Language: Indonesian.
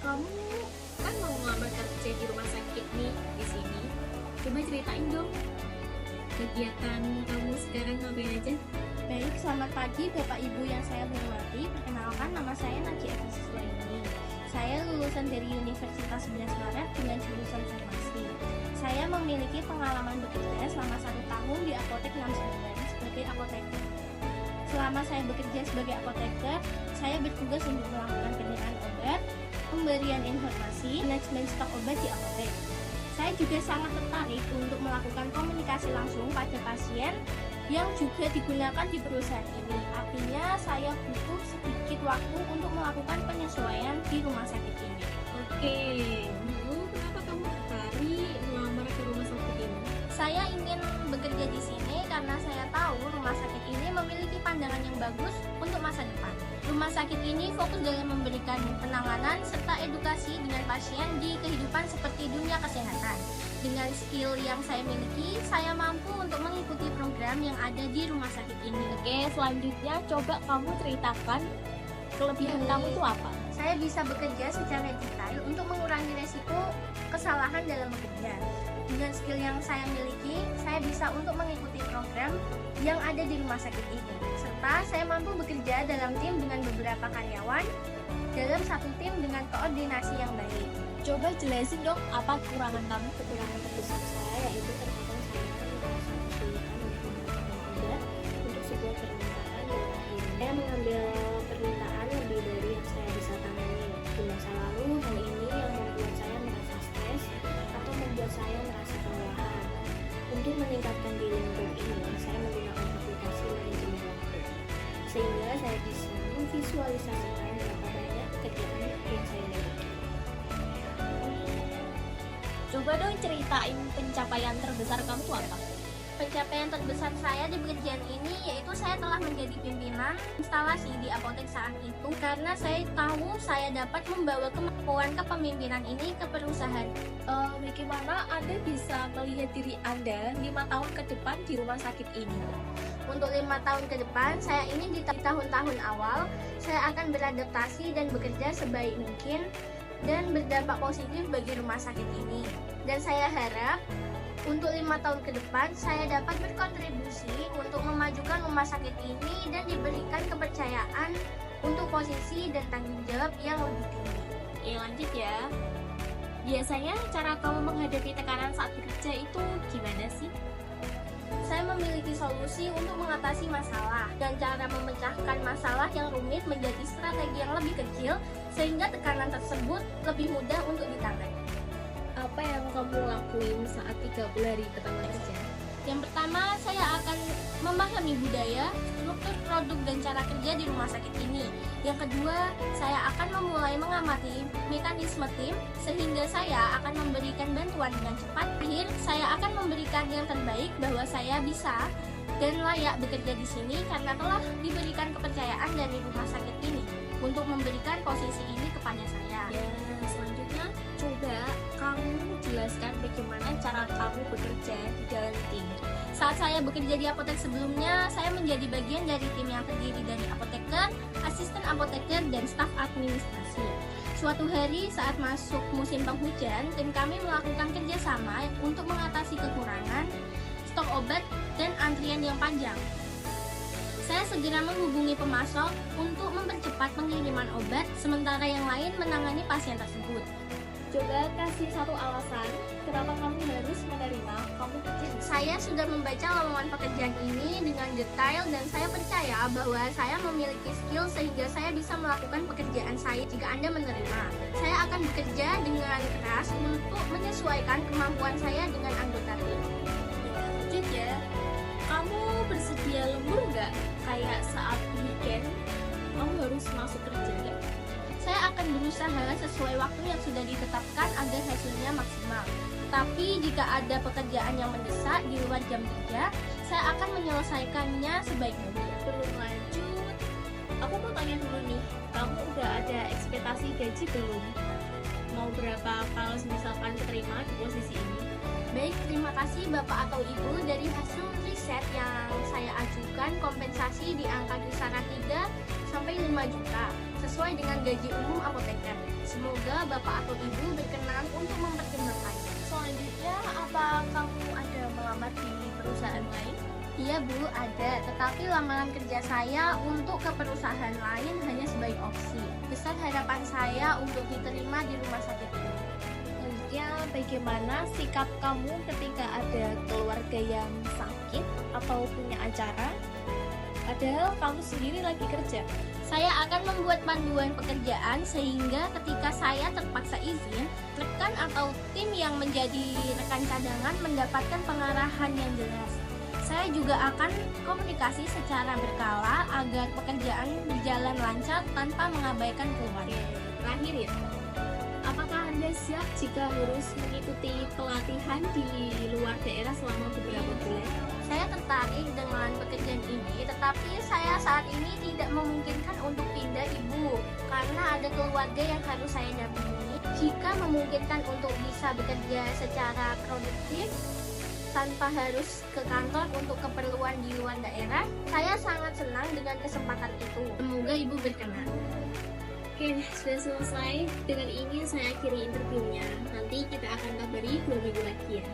kamu kan mau ngelamar kerja di rumah sakit nih di sini. Coba ceritain dong kegiatan kamu sekarang ngapain aja? Baik, selamat pagi Bapak Ibu yang saya hormati. Perkenalkan, nama saya Najih Eva Siswaini. Saya lulusan dari Universitas 11 Maret dengan jurusan farmasi. Saya memiliki pengalaman bekerja selama 1 tahun di Apotek 69 sebagai apoteker. Selama saya bekerja sebagai apoteker, saya bertugas untuk melakukan penyerahan obat, pemberian informasi, manajemen stok obat di apotek. Saya juga sangat tertarik untuk melakukan komunikasi langsung pada pasien yang juga digunakan di perusahaan ini. Artinya saya butuh sedikit waktu untuk melakukan penyesuaian di rumah sakit ini. Oke, lalu kenapa kamu tertarik melamar ke rumah sakit ini? Saya ingin bekerja di sini karena saya tahu rumah sakit ini memiliki pandangan yang bagus untuk masa depan. Rumah sakit ini fokus dalam memberikan penanganan serta edukasi dengan pasien di kehidupan seperti dunia kesehatan. Dengan skill yang saya miliki, saya mampu untuk mengikuti program yang ada di rumah sakit ini. Oke, selanjutnya coba kamu ceritakan kelebihan kamu itu apa? Saya bisa bekerja secara detail untuk mengurangi resiko kesalahan dalam bekerja. Dengan skill yang saya miliki, saya bisa untuk mengikuti program yang ada di rumah sakit ini. Serta saya mampu bekerja dalam tim dengan beberapa karyawan dalam satu tim dengan koordinasi yang baik. Coba jelasin dong apa kekurangan kamu? Kekurangan terbesar saya yaitu terkadang saya merasa kesulitan untuk mendapatkan obat untuk sebuah permintaan dan akhirnya mengambil permintaan lebih dari yang saya bisa tangani. Di masa lalu, hal ini yang membuat saya merasa stres atau membuat saya merasa kelelahan. Untuk meningkatkan diri untuk ini, saya menggunakan aplikasi manajemen waktu, sehingga saya bisa memvisualisasikan berapa banyak pekerjaan yang saya miliki. Coba dong ceritain pencapaian terbesar kamu itu apa? Pencapaian terbesar saya di pekerjaan ini yaitu saya telah menjadi pimpinan instalasi di apotek saat itu karena saya tahu saya dapat membawa kemampuan kepemimpinan ini ke perusahaan. Bagaimana Anda bisa melihat diri Anda 5 tahun ke depan di rumah sakit ini? Untuk 5 tahun ke depan, saya ingin di tahun-tahun awal saya akan beradaptasi dan bekerja sebaik mungkin dan berdampak positif bagi rumah sakit ini. Dan saya harap untuk 5 tahun ke depan saya dapat berkontribusi untuk memajukan rumah sakit ini dan diberikan kepercayaan untuk posisi dan tanggung jawab yang lebih tinggi. Oke, lanjut ya. Biasanya cara kamu menghadapi tekanan saat bekerja itu gimana sih? Saya memiliki solusi untuk mengatasi masalah dan cara memecahkan masalah yang rumit menjadi strategi yang lebih kecil sehingga tekanan tersebut lebih mudah untuk ditangani. Apa yang kamu lakuin saat 30 hari pertama kerja? Yang pertama, saya akan memahami budaya, struktur produk dan cara kerja di rumah sakit ini. Yang kedua, saya akan memulai mengamati mekanisme tim sehingga saya akan memberikan bantuan dengan cepat. Akhir, saya akan memberikan yang terbaik bahwa saya bisa dan layak bekerja di sini karena telah diberikan kepercayaan dari rumah sakit ini untuk memberikan posisi ini kepada saya. Ya, selanjutnya coba kamu jelaskan bagaimana cara kamu bekerja di dalam tim. Saat saya bekerja di apotek sebelumnya, saya menjadi bagian dari tim yang terdiri dari apoteker, asisten apoteker, dan staf administrasi. Suatu hari saat masuk musim penghujan, tim kami melakukan kerjasama untuk mengatasi kekurangan stok obat dan antrian yang panjang. Saya segera menghubungi pemasok untuk mempercepat pengiriman obat, sementara yang lain menangani pasien tersebut. Coba kasih satu alasan kenapa kamu harus menerima kamu kerja. Saya sudah membaca lowongan pekerjaan ini dengan detail dan saya percaya bahwa saya memiliki skill sehingga saya bisa melakukan pekerjaan saya jika Anda menerima. Saya akan bekerja dengan keras untuk menyesuaikan kemampuan saya dengan anggota tim. Lanjut ya, kamu bersedia lembur nggak? Kayak saat weekend, kamu harus masuk kerja nggak? Saya akan berusaha sesuai waktu yang sudah ditetapkan agar hasilnya maksimal. Tapi jika ada pekerjaan yang mendesak di luar jam kerja, saya akan menyelesaikannya sebaik mungkin. Belum lanjut, aku mau tanya dulu nih, kamu udah ada ekspektasi gaji belum? Mau berapa kalau misalkan terima di posisi ini? Baik, terima kasih Bapak atau Ibu. Dari hasil riset omset yang saya ajukan kompensasi di angka kisaran 3 sampai 5 juta sesuai dengan gaji umum apoteker. Semoga Bapak atau Ibu berkenan untuk mempertimbangkannya. Selanjutnya, apa kamu ada melamar di perusahaan lain? Iya Bu, ada. Tetapi lamaran kerja saya untuk ke perusahaan lain hanya sebagai opsi. Besar harapan saya untuk diterima di rumah sakit ini. Selanjutnya, bagaimana sikap kamu ketika ada keluarga yang sakit atau punya acara? Padahal kamu sendiri lagi kerja. Saya akan membuat panduan pekerjaan sehingga ketika saya terpaksa izin, rekan atau tim yang menjadi rekan cadangan mendapatkan pengarahan yang jelas. Saya juga akan komunikasi secara berkala agar pekerjaan berjalan lancar tanpa mengabaikan keluarga. Terakhir ya, apakah Anda siap jika harus mengikuti pelatihan di luar daerah selama beberapa bulan? Saya tertarik dengan pekerjaan ini, tetapi saya saat ini tidak memungkinkan untuk pindah Ibu, karena ada keluarga yang harus saya dampingi. Jika memungkinkan untuk bisa bekerja secara produktif, tanpa harus ke kantor untuk keperluan di luar daerah, saya sangat senang dengan kesempatan itu. Semoga Ibu berkenan. Oke, sudah selesai. Dengan ini saya akhiri interviewnya. Nanti kita akan kabari 2 minggu lagi ya.